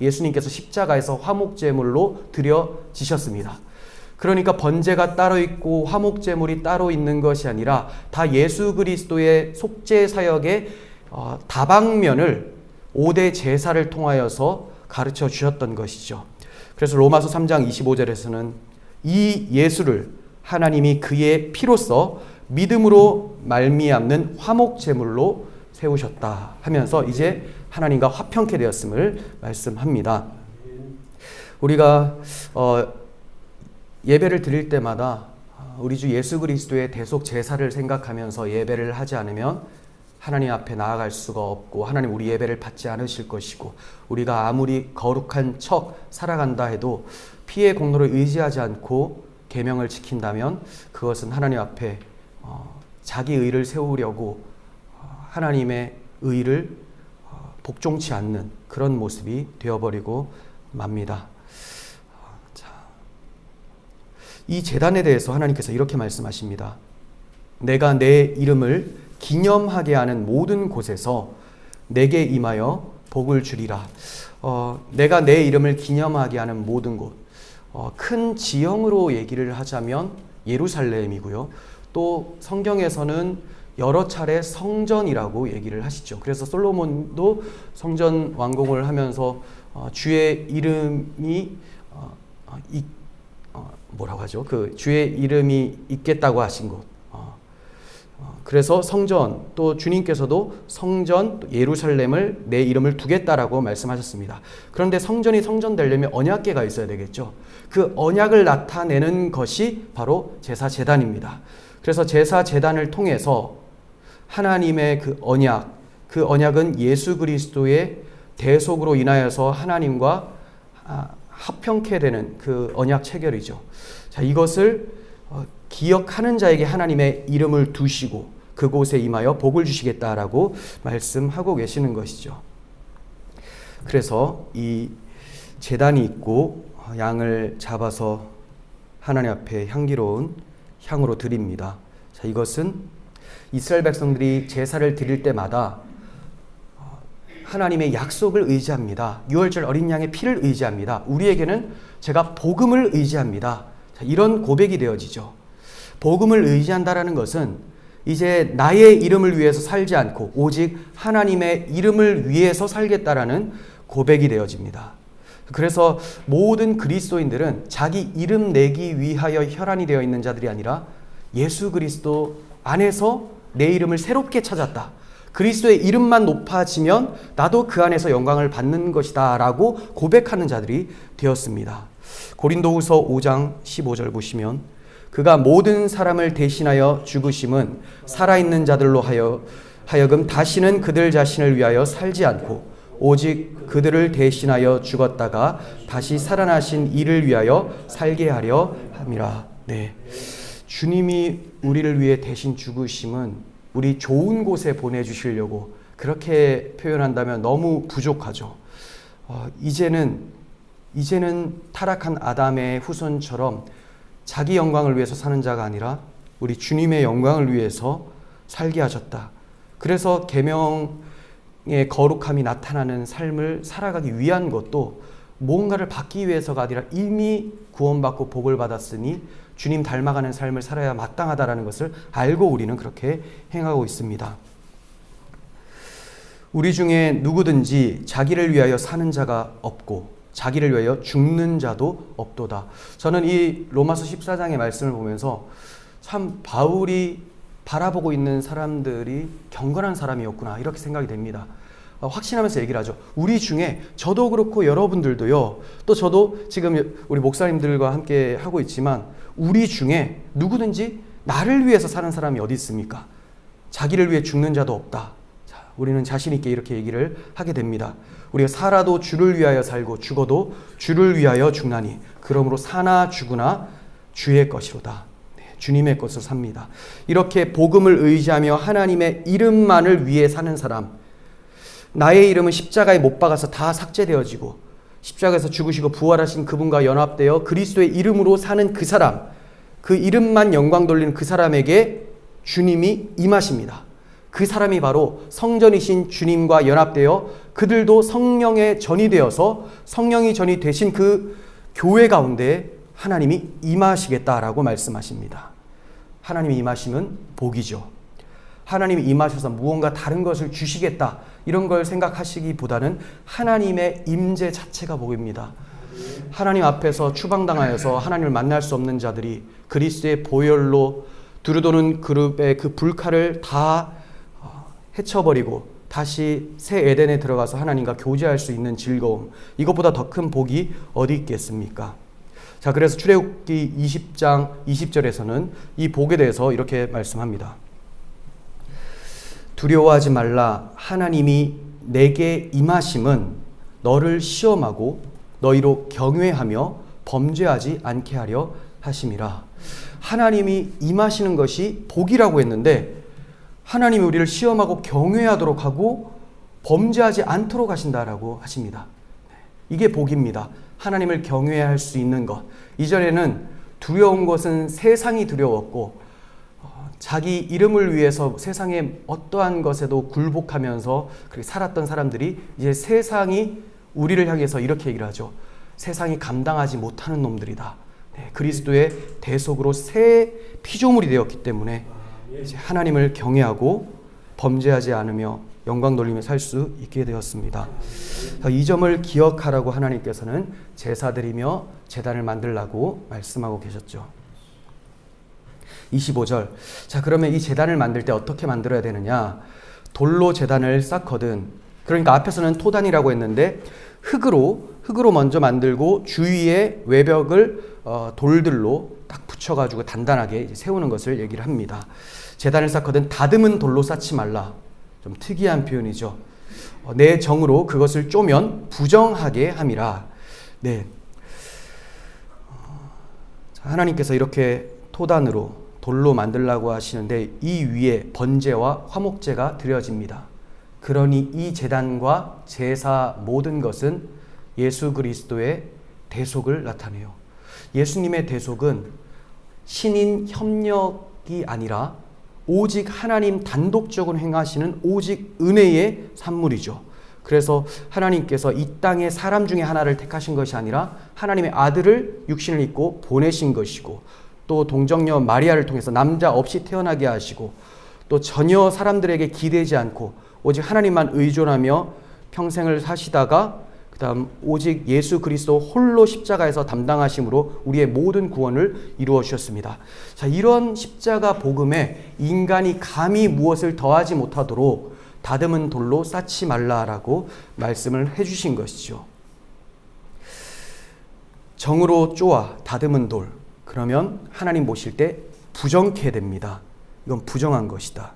Speaker 1: 예수님께서 십자가에서 화목 제물로 드려지셨습니다. 그러니까 번제가 따로 있고 화목 제물이 따로 있는 것이 아니라 다 예수 그리스도의 속죄 사역의 다방면을 5대 제사를 통하여서 가르쳐 주셨던 것이죠. 그래서 로마서 3장 25절에서는 이 예수를 하나님이 그의 피로써 믿음으로 말미암는 화목 제물로 세우셨다 하면서 이제 하나님과 화평케 되었음을 말씀합니다. 우리가 예배를 드릴 때마다 우리 주 예수 그리스도의 대속 제사를 생각하면서 예배를 하지 않으면 하나님 앞에 나아갈 수가 없고 하나님 우리 예배를 받지 않으실 것이고, 우리가 아무리 거룩한 척 살아간다 해도 피의 공로를 의지하지 않고 계명을 지킨다면 그것은 하나님 앞에 자기 의를 세우려고 하나님의 의를 복종치 않는 그런 모습이 되어버리고 맙니다. 이 제단에 대해서 하나님께서 이렇게 말씀하십니다. 내가 내 이름을 기념하게 하는 모든 곳에서 내게 임하여 복을 주리라. 내가 내 이름을 기념하게 하는 모든 곳, 큰 지형으로 얘기를 하자면 예루살렘이고요. 또 성경에서는 여러 차례 성전이라고 얘기를 하시죠. 그래서 솔로몬도 성전 완공을 하면서 주의 이름이 뭐라고 하죠? 그 주의 이름이 있겠다고 하신 곳. 그래서 성전, 또 주님께서도 성전 예루살렘을 내 이름을 두겠다라고 말씀하셨습니다. 그런데 성전이 성전 되려면 언약궤가 있어야 되겠죠. 그 언약을 나타내는 것이 바로 제사 제단입니다. 그래서 제사 제단을 통해서 하나님의 그 언약은 예수 그리스도의 대속으로 인하여서 하나님과 합평케 되는 그 언약 체결이죠. 자, 이것을 기억하는 자에게 하나님의 이름을 두시고 그곳에 임하여 복을 주시겠다라고 말씀하고 계시는 것이죠. 그래서 이 제단이 있고 양을 잡아서 하나님 앞에 향기로운 향으로 드립니다. 자, 이것은 이스라엘 백성들이 제사를 드릴 때마다 하나님의 약속을 의지합니다. 유월절 어린 양의 피를 의지합니다. 우리에게는 제가 복음을 의지합니다. 자, 이런 고백이 되어지죠. 복음을 의지한다라는 것은 이제 나의 이름을 위해서 살지 않고 오직 하나님의 이름을 위해서 살겠다라는 고백이 되어집니다. 그래서 모든 그리스도인들은 자기 이름 내기 위하여 혈안이 되어 있는 자들이 아니라 예수 그리스도 안에서 내 이름을 새롭게 찾았다. 그리스도의 이름만 높아지면 나도 그 안에서 영광을 받는 것이다 라고 고백하는 자들이 되었습니다. 고린도후서 5장 15절 보시면 그가 모든 사람을 대신하여 죽으심은 살아있는 자들로 하여금 다시는 그들 자신을 위하여 살지 않고 오직 그들을 대신하여 죽었다가 다시 살아나신 이를 위하여 살게 하려 함이라. 네, 주님이 우리를 위해 대신 죽으심은 우리 좋은 곳에 보내주시려고 그렇게 표현한다면 너무 부족하죠. 이제는 타락한 아담의 후손처럼 자기 영광을 위해서 사는 자가 아니라 우리 주님의 영광을 위해서 살게 하셨다. 그래서 계명의 거룩함이 나타나는 삶을 살아가기 위한 것도 무언가를 받기 위해서가 아니라 이미 구원받고 복을 받았으니 주님 닮아가는 삶을 살아야 마땅하다는 것을 알고 우리는 그렇게 행하고 있습니다. 우리 중에 누구든지 자기를 위하여 사는 자가 없고 자기를 위하여 죽는 자도 없도다. 저는 이 로마서 14장의 말씀을 보면서 참 바울이 바라보고 있는 사람들이 경건한 사람이었구나 이렇게 생각이 됩니다. 확신하면서 얘기를 하죠. 우리 중에 저도 그렇고 여러분들도요. 또 저도 지금 우리 목사님들과 함께 하고 있지만 우리 중에 누구든지 나를 위해서 사는 사람이 어디 있습니까? 자기를 위해 죽는 자도 없다. 자, 우리는 자신 있게 이렇게 얘기를 하게 됩니다. 우리가 살아도 주를 위하여 살고 죽어도 주를 위하여 죽나니 그러므로 사나 죽으나 주의 것이로다. 네, 주님의 것을 삽니다. 이렇게 복음을 의지하며 하나님의 이름만을 위해 사는 사람, 나의 이름은 십자가에 못 박아서 다 삭제되어지고 십자가에서 죽으시고 부활하신 그분과 연합되어 그리스도의 이름으로 사는 그 사람, 그 이름만 영광 돌리는 그 사람에게 주님이 임하십니다. 그 사람이 바로 성전이신 주님과 연합되어 그들도 성령의 전이 되어서 성령이 전이 되신 그 교회 가운데 하나님이 임하시겠다라고 말씀하십니다. 하나님이 임하시면 복이죠. 하나님이 임하셔서 무언가 다른 것을 주시겠다 이런 걸 생각하시기보다는 하나님의 임재 자체가 복입니다. 하나님 앞에서 추방당하여서 하나님을 만날 수 없는 자들이 그리스도의 보혈로 두루도는 그룹의 그 불칼을 다 헤쳐버리고 다시 새 에덴에 들어가서 하나님과 교제할 수 있는 즐거움, 이것보다 더 큰 복이 어디 있겠습니까? 자, 그래서 출애굽기 20장 20절에서는 이 복에 대해서 이렇게 말씀합니다. 두려워하지 말라. 하나님이 내게 임하심은 너를 시험하고 너희로 경외하며 범죄하지 않게 하려 하심이라. 하나님이 임하시는 것이 복이라고 했는데 하나님이 우리를 시험하고 경외하도록 하고 범죄하지 않도록 하신다라고 하십니다. 이게 복입니다. 하나님을 경외할 수 있는 것. 이전에는 두려운 것은 세상이 두려웠고 자기 이름을 위해서 세상의 어떠한 것에도 굴복하면서 그렇게 살았던 사람들이 이제 세상이 우리를 향해서 이렇게 얘기를 하죠. 세상이 감당하지 못하는 놈들이다. 네, 그리스도의 대속으로 새 피조물이 되었기 때문에 이제 하나님을 경외하고 범죄하지 않으며 영광 돌리며 살 수 있게 되었습니다. 이 점을 기억하라고 하나님께서는 제사 드리며 제단을 만들라고 말씀하고 계셨죠. 25절. 자, 그러면 이 제단을 만들 때 어떻게 만들어야 되느냐? 돌로 제단을 쌓거든. 그러니까 앞에서는 토단이라고 했는데 흙으로 먼저 만들고 주위에 외벽을 돌들로 딱 붙여가지고 단단하게 이제 세우는 것을 얘기를 합니다. 제단을 쌓거든 다듬은 돌로 쌓지 말라. 좀 특이한 표현이죠. 내 정으로 그것을 쪼면 부정하게 함이라. 네. 하나님께서 이렇게 토단으로 돌로 만들라고 하시는데 이 위에 번제와 화목제가 드려집니다. 그러니 이 제단과 제사 모든 것은 예수 그리스도의 대속을 나타내요. 예수님의 대속은 신인 협력이 아니라 오직 하나님 단독적으로 행하시는 오직 은혜의 산물이죠. 그래서 하나님께서 이 땅에 사람 중에 하나를 택하신 것이 아니라 하나님의 아들을 육신을 입고 보내신 것이고, 또 동정녀 마리아를 통해서 남자 없이 태어나게 하시고, 또 전혀 사람들에게 기대지 않고 오직 하나님만 의존하며 평생을 사시다가 그 다음 오직 예수 그리스도 홀로 십자가에서 담당하심으로 우리의 모든 구원을 이루어 주셨습니다. 자, 이런 십자가 복음에 인간이 감히 무엇을 더하지 못하도록 다듬은 돌로 쌓지 말라라고 말씀을 해주신 것이죠. 정으로 쪼아 다듬은 돌, 그러면 하나님 보실 때 부정케 됩니다. 이건 부정한 것이다.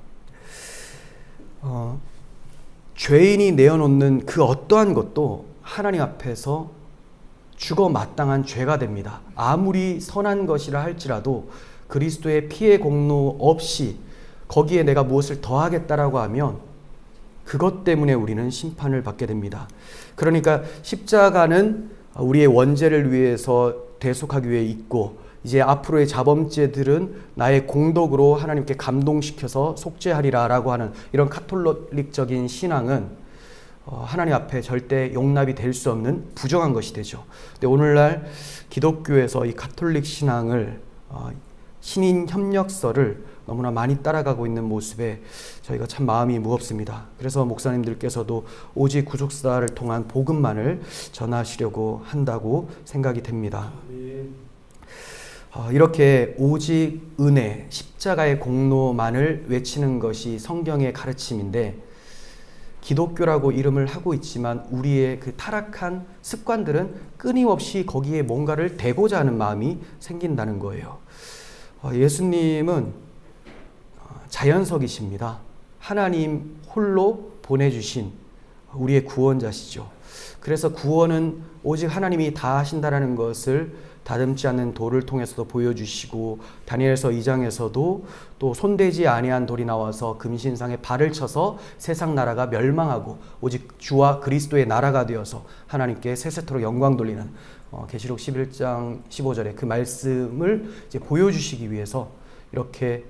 Speaker 1: 죄인이 내어놓는 그 어떠한 것도 하나님 앞에서 죽어 마땅한 죄가 됩니다. 아무리 선한 것이라 할지라도 그리스도의 피의 공로 없이 거기에 내가 무엇을 더하겠다라고 하면 그것 때문에 우리는 심판을 받게 됩니다. 그러니까 십자가는 우리의 원죄를 위해서 대속하기 위해 있고, 이제 앞으로의 자범죄들은 나의 공덕으로 하나님께 감동시켜서 속죄하리라라고 하는 이런 카톨릭적인 신앙은 하나님 앞에 절대 용납이 될 수 없는 부정한 것이 되죠. 근데 오늘날 기독교에서 이 카톨릭 신앙을 신인 협력서를 너무나 많이 따라가고 있는 모습에 저희가 참 마음이 무겁습니다. 그래서 목사님들께서도 오직 구속사를 통한 복음만을 전하시려고 한다고 생각이 됩니다. 이렇게 오직 은혜, 십자가의 공로만을 외치는 것이 성경의 가르침인데, 기독교라고 이름을 하고 있지만 우리의 그 타락한 습관들은 끊임없이 거기에 뭔가를 대고자 하는 마음이 생긴다는 거예요. 예수님은 자연석이십니다. 하나님 홀로 보내주신 우리의 구원자시죠. 그래서 구원은 오직 하나님이 다 하신다라는 것을 다듬지 않는 돌을 통해서도 보여주시고, 다니엘서 2장에서도 또 손대지 아니한 돌이 나와서 금신상에 발을 쳐서 세상 나라가 멸망하고 오직 주와 그리스도의 나라가 되어서 하나님께 세세토록 영광 돌리는 계시록 11장 15절에 그 말씀을 이제 보여주시기 위해서 이렇게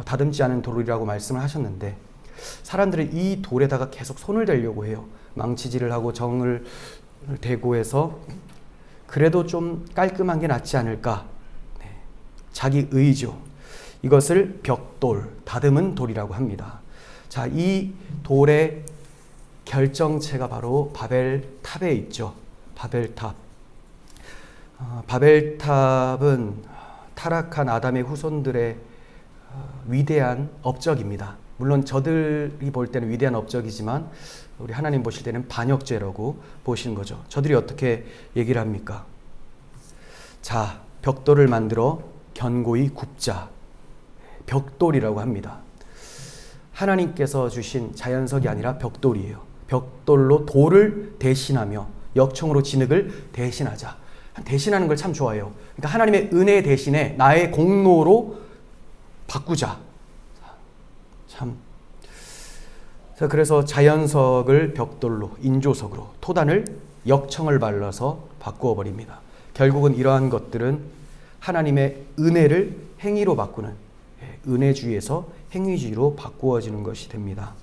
Speaker 1: 다듬지 않은 돌이라고 말씀을 하셨는데, 사람들은 이 돌에다가 계속 손을 대려고 해요. 망치질을 하고 정을 대고 해서 그래도 좀 깔끔한 게 낫지 않을까. 자기 의죠. 이것을 벽돌, 다듬은 돌이라고 합니다. 자, 이 돌의 결정체가 바로 바벨탑에 있죠. 바벨탑. 바벨탑은 타락한 아담의 후손들의 위대한 업적입니다. 물론 저들이 볼 때는 위대한 업적이지만 우리 하나님 보실 때는 반역죄라고 보시는 거죠. 저들이 어떻게 얘기를 합니까? 자, 벽돌을 만들어 견고히 굽자. 벽돌이라고 합니다. 하나님께서 주신 자연석이 아니라 벽돌이에요. 벽돌로 돌을 대신하며 역청으로 진흙을 대신하자. 대신하는 걸 참 좋아해요. 그러니까 하나님의 은혜 대신에 나의 공로로 바꾸자. 참. 그래서 자연석을 벽돌로, 인조석으로, 토단을 역청을 발라서 바꾸어 버립니다. 결국은 이러한 것들은 하나님의 은혜를 행위로 바꾸는, 은혜주의에서 행위주의로 바꾸어지는 것이 됩니다.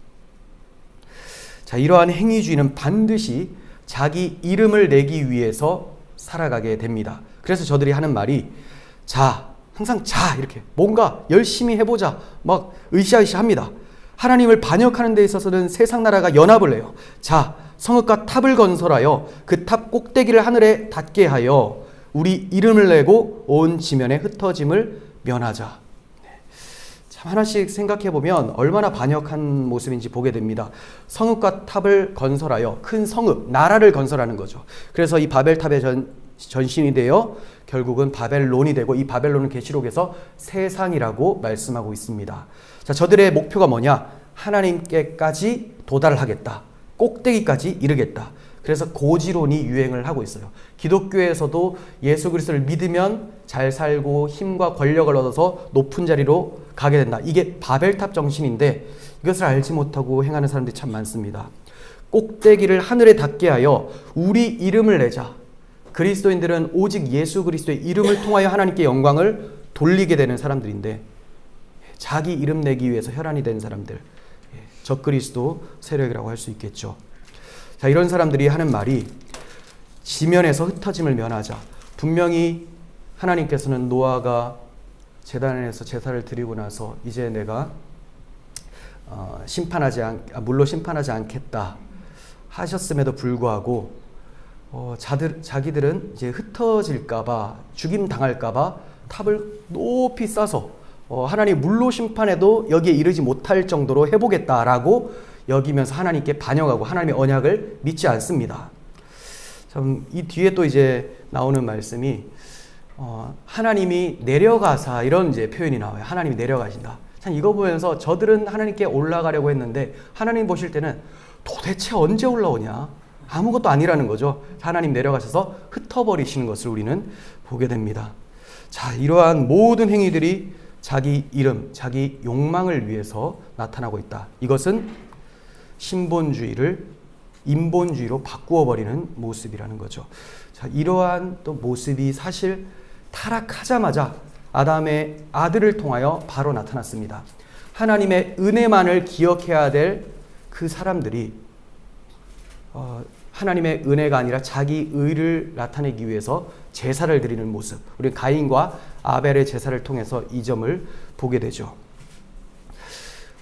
Speaker 1: 자, 이러한 행위주의는 반드시 자기 이름을 내기 위해서 살아가게 됩니다. 그래서 저들이 하는 말이 자, 항상 자, 이렇게 뭔가 열심히 해보자 막 으쌰으쌰 합니다. 하나님을 반역하는 데 있어서는 세상 나라가 연합을 해요. 자, 성읍과 탑을 건설하여 그 탑 꼭대기를 하늘에 닿게 하여 우리 이름을 내고 온 지면에 흩어짐을 면하자. 참 하나씩 생각해보면 얼마나 반역한 모습인지 보게 됩니다. 성읍과 탑을 건설하여 큰 성읍, 나라를 건설하는 거죠. 그래서 이 바벨탑의 전신이 되어 결국은 바벨론이 되고, 이 바벨론은 계시록에서 세상이라고 말씀하고 있습니다. 자, 저들의 목표가 뭐냐? 하나님께까지 도달을 하겠다. 꼭대기까지 이르겠다. 그래서 고지론이 유행을 하고 있어요. 기독교에서도 예수 그리스도를 믿으면 잘 살고 힘과 권력을 얻어서 높은 자리로 가게 된다. 이게 바벨탑 정신인데 이것을 알지 못하고 행하는 사람들이 참 많습니다. 꼭대기를 하늘에 닿게 하여 우리 이름을 내자. 그리스도인들은 오직 예수 그리스도의 이름을 통하여 하나님께 영광을 돌리게 되는 사람들인데 자기 이름 내기 위해서 혈안이 된 사람들, 적그리스도 세력이라고 할 수 있겠죠. 자, 이런 사람들이 하는 말이 지면에서 흩어짐을 면하자. 분명히 하나님께서는 노아가 제단에서 제사를 드리고 나서 이제 내가 물로 심판하지 않겠다 하셨음에도 불구하고 자기들은 이제 흩어질까봐, 죽임 당할까봐 탑을 높이 쌓아서 하나님 물로 심판해도 여기에 이르지 못할 정도로 해보겠다라고 여기면서 하나님께 반역하고 하나님의 언약을 믿지 않습니다. 참, 이 뒤에 또 이제 나오는 말씀이 하나님이 내려가사, 이런 이제 표현이 나와요. 하나님이 내려가신다. 참, 이거 보면서 저들은 하나님께 올라가려고 했는데 하나님 보실 때는 도대체 언제 올라오냐? 아무것도 아니라는 거죠. 하나님 내려가셔서 흩어버리시는 것을 우리는 보게 됩니다. 자, 이러한 모든 행위들이 자기 이름, 자기 욕망을 위해서 나타나고 있다. 이것은 신본주의를 인본주의로 바꾸어 버리는 모습이라는 거죠. 자, 이러한 또 모습이 사실 타락하자마자 아담의 아들을 통하여 바로 나타났습니다. 하나님의 은혜만을 기억해야 될 그 사람들이 하나님의 은혜가 아니라 자기 의를 나타내기 위해서 제사를 드리는 모습, 우리 가인과 아벨의 제사를 통해서 이 점을 보게 되죠.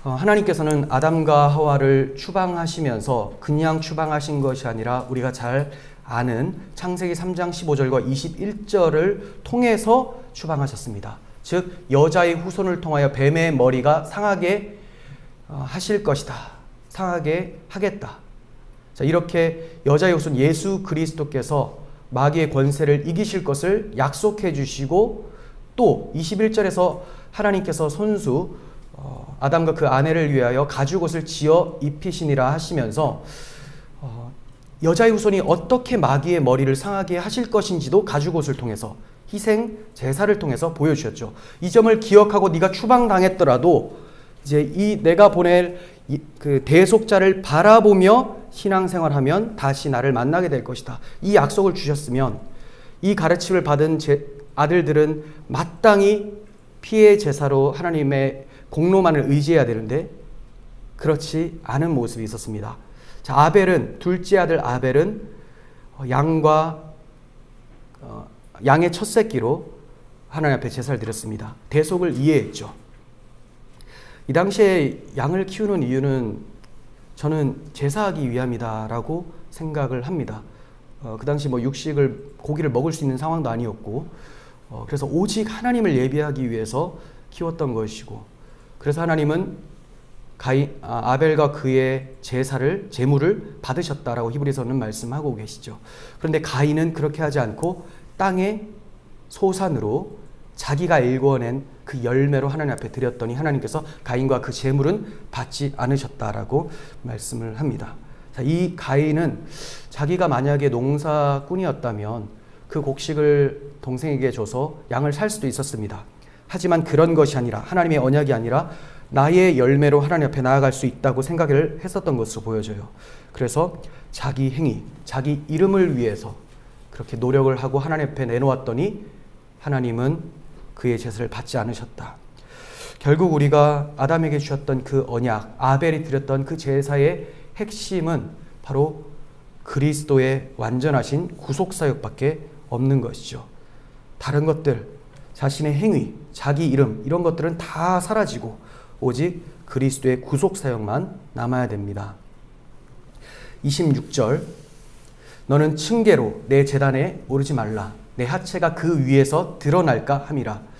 Speaker 1: 하나님께서는 아담과 하와를 추방하시면서 그냥 추방하신 것이 아니라 우리가 잘 아는 창세기 3장 15절과 21절을 통해서 추방하셨습니다. 즉 여자의 후손을 통하여 뱀의 머리가 상하게 하실 것이다. 상하게 하겠다. 자, 이렇게 여자의 후손 예수 그리스도께서 마귀의 권세를 이기실 것을 약속해 주시고 또 21절에서 하나님께서 손수 아담과 그 아내를 위하여 가죽옷을 지어 입히시니라 하시면서 여자의 후손이 어떻게 마귀의 머리를 상하게 하실 것인지도 가죽옷을 통해서 희생 제사를 통해서 보여주셨죠. 이 점을 기억하고 네가 추방당했더라도 이제 이 내가 보낼 그 대속자를 바라보며 신앙생활하면 다시 나를 만나게 될 것이다. 이 약속을 주셨으면 이 가르침을 받은 아들들은 마땅히 피해 제사로 하나님의 공로만을 의지해야 되는데 그렇지 않은 모습이 있었습니다. 자, 아벨은 둘째 아들 아벨은 양의 첫 새끼로 하나님 앞에 제사를 드렸습니다. 대속을 이해했죠. 이 당시에 양을 키우는 이유는 저는 제사하기 위함이다라고 생각을 합니다. 그 당시 고기를 먹을 수 있는 상황도 아니었고, 그래서 오직 하나님을 예비하기 위해서 키웠던 것이고, 그래서 하나님은 아벨과 그의 제물을 받으셨다라고 히브리서는 말씀하고 계시죠. 그런데 가인은 그렇게 하지 않고 땅의 소산으로 자기가 일궈낸 그 열매로 하나님 앞에 드렸더니 하나님께서 가인과 그 제물은 받지 않으셨다라고 말씀을 합니다. 자, 이 가인은 자기가 만약에 농사꾼이었다면 그 곡식을 동생에게 줘서 양을 살 수도 있었습니다. 하지만 그런 것이 아니라 하나님의 언약이 아니라 나의 열매로 하나님 앞에 나아갈 수 있다고 생각을 했었던 것으로 보여져요. 그래서 자기 행위, 자기 이름을 위해서 그렇게 노력을 하고 하나님 앞에 내놓았더니 하나님은 그의 제사를 받지 않으셨다. 결국 우리가 아담에게 주셨던 그 언약, 아벨이 드렸던 그 제사의 핵심은 바로 그리스도의 완전하신 구속사역밖에 없는 것이죠. 다른 것들, 자신의 행위, 자기 이름 이런 것들은 다 사라지고 오직 그리스도의 구속사역만 남아야 됩니다. 26절 너는 층계로 내 제단에 오르지 말라. 내 하체가 그 위에서 드러날까 함이라.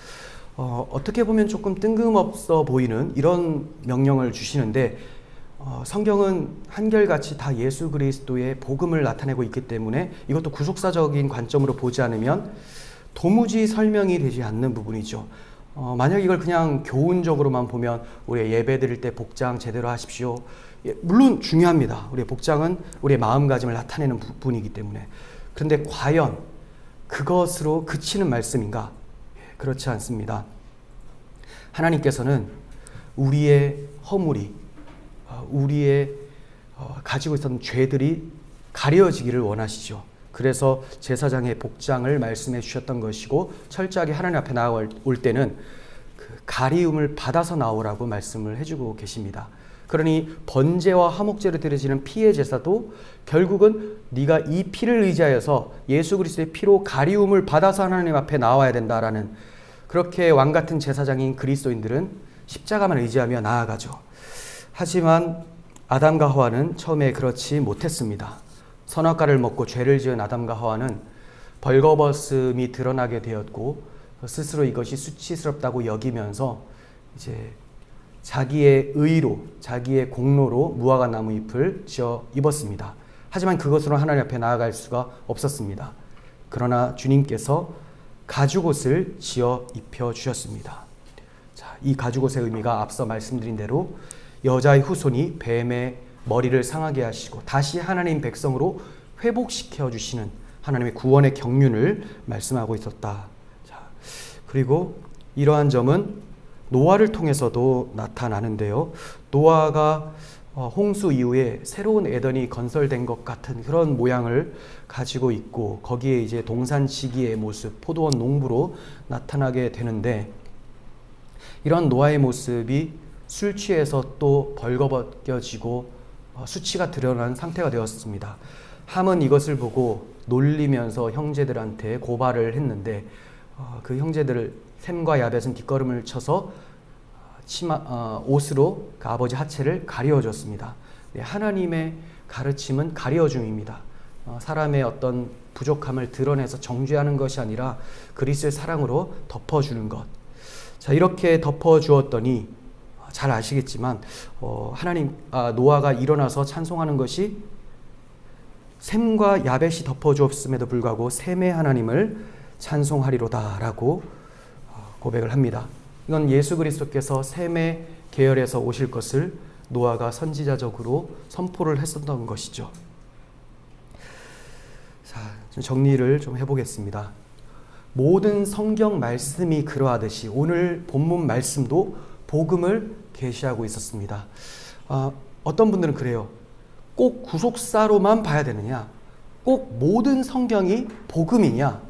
Speaker 1: 어떻게 보면 조금 뜬금없어 보이는 이런 명령을 주시는데 성경은 한결같이 다 예수 그리스도의 복음을 나타내고 있기 때문에 이것도 구속사적인 관점으로 보지 않으면 도무지 설명이 되지 않는 부분이죠. 만약 이걸 그냥 교훈적으로만 보면 우리 예배 드릴 때 복장 제대로 하십시오. 물론 중요합니다. 우리의 복장은 우리의 마음가짐을 나타내는 부분이기 때문에. 그런데 과연 그것으로 그치는 말씀인가? 그렇지 않습니다. 하나님께서는 우리의 허물이, 우리의 가지고 있었던 죄들이 가려지기를 원하시죠. 그래서 제사장의 복장을 말씀해 주셨던 것이고, 철저하게 하나님 앞에 나올 때는 그 가리움을 받아서 나오라고 말씀을 해주고 계십니다. 그러니 번제와 화목제로 드려지는 피의 제사도 결국은 네가 이 피를 의지하여서 예수 그리스도의 피로 가리움을 받아서 하나님 앞에 나와야 된다라는, 그렇게 왕같은 제사장인 그리스도인들은 십자가만 의지하며 나아가죠. 하지만 아담과 하와는 처음에 그렇지 못했습니다. 선악과를 먹고 죄를 지은 아담과 하와는 벌거벗음이 드러나게 되었고, 스스로 이것이 수치스럽다고 여기면서 이제 자기의 의로, 자기의 공로로 무화과 나무 잎을 지어 입었습니다. 하지만 그것으로 하나님 앞에 나아갈 수가 없었습니다. 그러나 주님께서 가죽옷을 지어 입혀 주셨습니다. 자, 이 가죽옷의 의미가 앞서 말씀드린 대로 여자의 후손이 뱀의 머리를 상하게 하시고 다시 하나님 백성으로 회복시켜 주시는 하나님의 구원의 경륜을 말씀하고 있었다. 자, 그리고 이러한 점은 노아를 통해서도 나타나는데요. 노아가 홍수 이후에 새로운 에덴이 건설된 것 같은 그런 모양을 가지고 있고, 거기에 이제 동산지기의 모습, 포도원 농부로 나타나게 되는데, 이런 노아의 모습이 술 취해서 또 벌거벗겨지고 수치가 드러난 상태가 되었습니다. 함은 이것을 보고 놀리면서 형제들한테 고발을 했는데, 그 형제들을 셈과 야벳은 뒷걸음을 쳐서 옷으로 그 아버지 하체를 가려줬습니다. 하나님의 가르침은 가려줌입니다. 사람의 어떤 부족함을 드러내서 정죄하는 것이 아니라 그리스도의 사랑으로 덮어주는 것. 자, 이렇게 덮어주었더니 잘 아시겠지만 노아가 일어나서 찬송하는 것이 셈과 야벳이 덮어주었음에도 불구하고 셈의 하나님을 찬송하리로다라고 고백을 합니다. 이건 예수 그리스도께서 셈의 계열에서 오실 것을 노아가 선지자적으로 선포를 했었던 것이죠. 자, 정리를 좀 해보겠습니다. 모든 성경 말씀이 그러하듯이 오늘 본문 말씀도 복음을 계시하고 있었습니다. 어떤 분들은 그래요. 꼭 구속사로만 봐야 되느냐? 꼭 모든 성경이 복음이냐?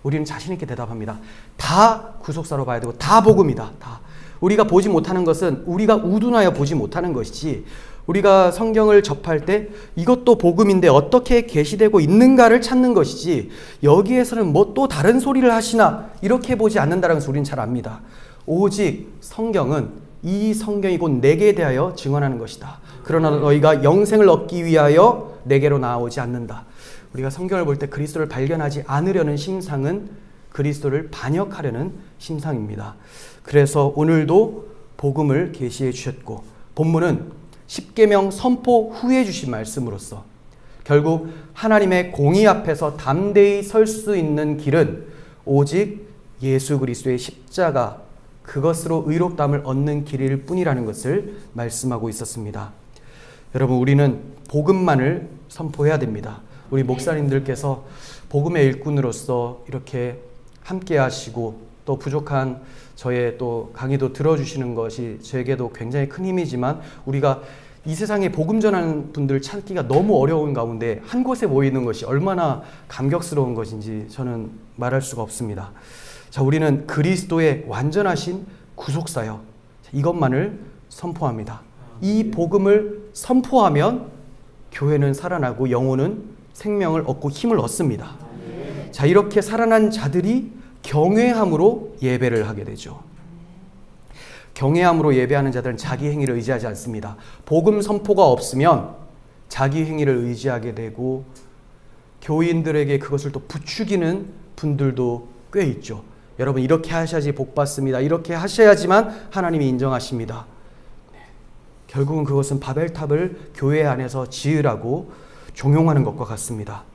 Speaker 1: 우리는 자신 있게 대답합니다. 다 구속사로 봐야 되고 다 복음이다. 다. 우리가 보지 못하는 것은 우리가 우둔하여 보지 못하는 것이지, 우리가 성경을 접할 때 이것도 복음인데 어떻게 계시되고 있는가를 찾는 것이지, 여기에서는 뭐 또 다른 소리를 하시나 이렇게 보지 않는다는 것을 우리는 잘 압니다. 오직 성경은 이 성경이 곧 내게 대하여 증언하는 것이다. 그러나 너희가 영생을 얻기 위하여 내게로 나오지 않는다. 우리가 성경을 볼 때 그리스도를 발견하지 않으려는 심상은 그리스도를 반역하려는 심상입니다. 그래서 오늘도 복음을 계시해 주셨고, 본문은 십계명 선포 후에 주신 말씀으로써 결국 하나님의 공의 앞에서 담대히 설 수 있는 길은 오직 예수 그리스도의 십자가, 그것으로 의롭다함을 얻는 길일 뿐이라는 것을 말씀하고 있었습니다. 여러분, 우리는 복음만을 선포해야 됩니다. 우리 목사님들께서 복음의 일꾼으로서 이렇게 함께 하시고 또 부족한 저의 또 강의도 들어주시는 것이 저에게도 굉장히 큰 힘이지만, 우리가 이 세상에 복음 전하는 분들 찾기가 너무 어려운 가운데 한 곳에 모이는 것이 얼마나 감격스러운 것인지 저는 말할 수가 없습니다. 자, 우리는 그리스도의 완전하신 구속사요, 이것만을 선포합니다. 이 복음을 선포하면 교회는 살아나고 영혼은 생명을 얻고 힘을 얻습니다. 자, 이렇게 살아난 자들이 경외함으로 예배를 하게 되죠. 경외함으로 예배하는 자들은 자기 행위를 의지하지 않습니다. 복음 선포가 없으면 자기 행위를 의지하게 되고 교인들에게 그것을 또 부추기는 분들도 꽤 있죠. 여러분, 이렇게 하셔야지 복 받습니다. 이렇게 하셔야지만 하나님이 인정하십니다. 결국은 그것은 바벨탑을 교회 안에서 지으라고 종용하는 것과 같습니다.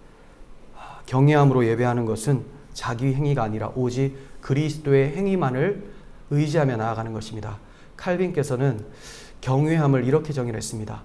Speaker 1: 경외함으로 예배하는 것은 자기 행위가 아니라 오직 그리스도의 행위만을 의지하며 나아가는 것입니다. 칼빈께서는 경외함을 이렇게 정의했습니다.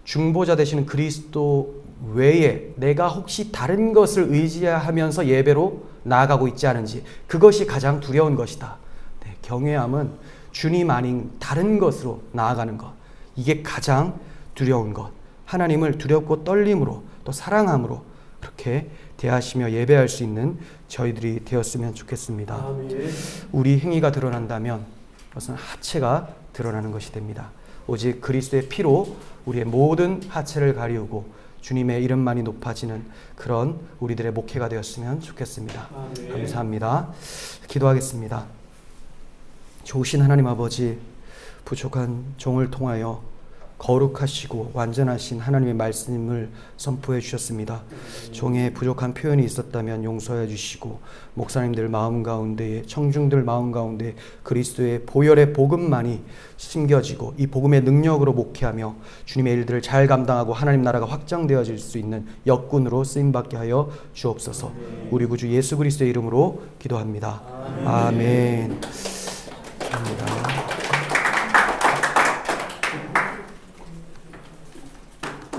Speaker 1: 중보자 되시는 그리스도 외에 내가 혹시 다른 것을 의지하면서 예배로 나아가고 있지 않은지, 그것이 가장 두려운 것이다. 네, 경외함은 주님 아닌 다른 것으로 나아가는 것, 이게 가장 두려운 것. 하나님을 두렵고 떨림으로 또 사랑함으로 그렇게 대하시며 예배할 수 있는 저희들이 되었으면 좋겠습니다. 아멘. 우리 행위가 드러난다면 그것은 하체가 드러나는 것이 됩니다. 오직 그리스도의 피로 우리의 모든 하체를 가리우고 주님의 이름만이 높아지는 그런 우리들의 목회가 되었으면 좋겠습니다. 아멘. 감사합니다. 기도하겠습니다. 좋으신 하나님 아버지, 부족한 종을 통하여 거룩하시고 완전하신 하나님의 말씀을 선포해 주셨습니다. 종의 부족한 표현이 있었다면 용서해 주시고, 목사님들 마음 가운데에, 청중들 마음 가운데 그리스도의 보혈의 복음만이 심겨지고 이 복음의 능력으로 목회하며 주님의 일들을 잘 감당하고 하나님 나라가 확장되어질 수 있는 역군으로 쓰임받게 하여 주옵소서. 우리 구주 예수 그리스도의 이름으로 기도합니다. 아멘. 감사합니다.